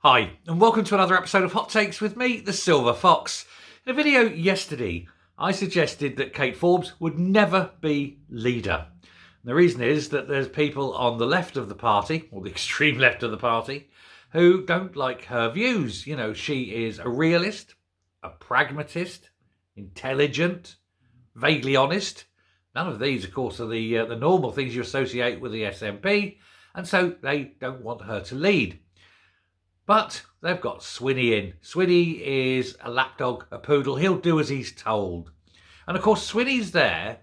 Hi, and welcome to another episode of Hot Takes with me, the Silver Fox. In a video yesterday, I suggested that Kate Forbes would never be leader. And the reason is that there's people on the left of the party, or the extreme left of the party, who don't like her views. You know, she is a realist, a pragmatist, intelligent, vaguely honest. None of these, of course, are the normal things you associate with the SNP, and so they don't want her to lead. But they've got Swinney in. Swinney is a lapdog, a poodle. He'll do as he's told. And of course, Swinney's there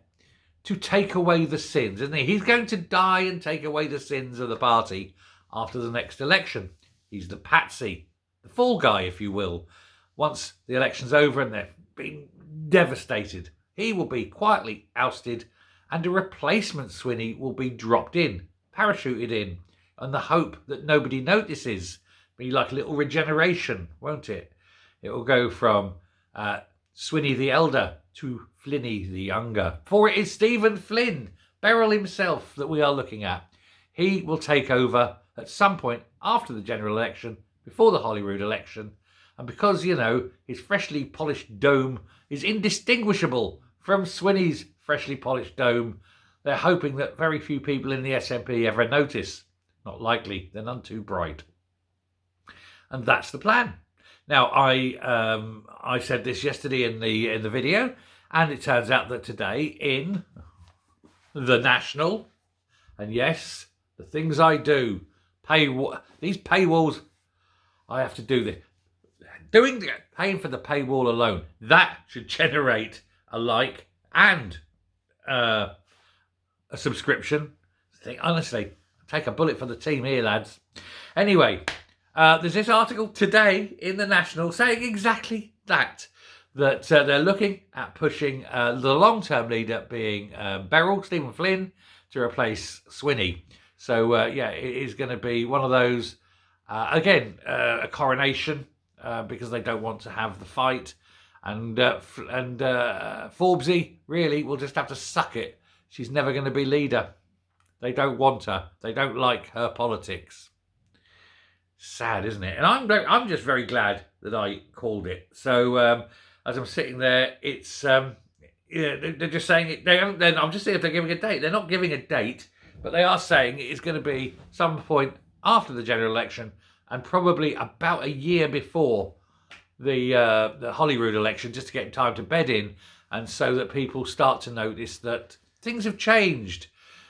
to take away the sins, isn't he? He's going to die and take away the sins of the party after the next election. He's the patsy, the fall guy, if you will. Once the election's over and they've been devastated, he will be quietly ousted and a replacement Swinney will be dropped in, parachuted in, on the hope that nobody notices. Be like a little regeneration, won't it? It will go from Swinney the elder to Flynny the younger. For it is Stephen Flynn, Beryl himself, that we are looking at. He will take over at some point after the general election, before the Holyrood election. And because, you know, his freshly polished dome is indistinguishable from Swinney's freshly polished dome, they're hoping that very few people in the SNP ever notice. Not likely, they're none too bright. And that's the plan. Now, I said this yesterday in the video, and it turns out that today in the National, and yes, the things I do, these paywalls, I have to do this. Paying for the paywall alone, that should generate a like and a subscription. Honestly, take a bullet for the team here, lads. Anyway. There's this article today in the National saying exactly that they're looking at pushing the long-term leader being Beryl, Stephen Flynn, to replace Swinney. So, yeah, it is going to be one of those, again, a coronation because they don't want to have the fight. And Forbesy, really, will just have to suck it. She's never going to be leader. They don't want her. They don't like her politics. Sad, isn't it? And I'm just very glad that I called it. So as I'm sitting there, it's they're just saying it. I'm just seeing if they're giving a date. They're not giving a date, but they are saying it's going to be some point after the general election and probably about a year before the Holyrood election, just to get time to bed in, and so that people start to notice that things have changed,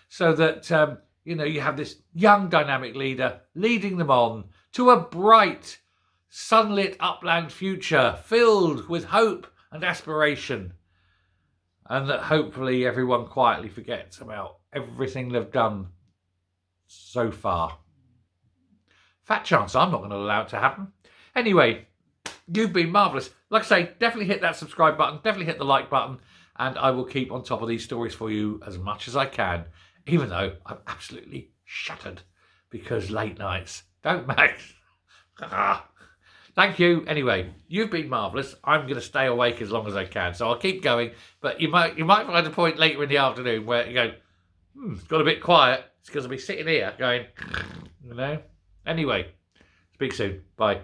so that you have this young dynamic leader leading them on to a bright, sunlit upland future filled with hope and aspiration. And that hopefully everyone quietly forgets about everything they've done so far. Fat chance I'm not going to allow it to happen. Anyway, you've been marvellous. Like I say, definitely hit that subscribe button, definitely hit the like button, and I will keep on top of these stories for you as much as I can, even though I'm absolutely shattered because late nights don't matter. Thank you. Anyway, you've been marvellous. I'm going to stay awake as long as I can, so I'll keep going. But you might find a point later in the afternoon where you go, it's got a bit quiet. It's because I'll be sitting here going, Anyway, speak soon. Bye.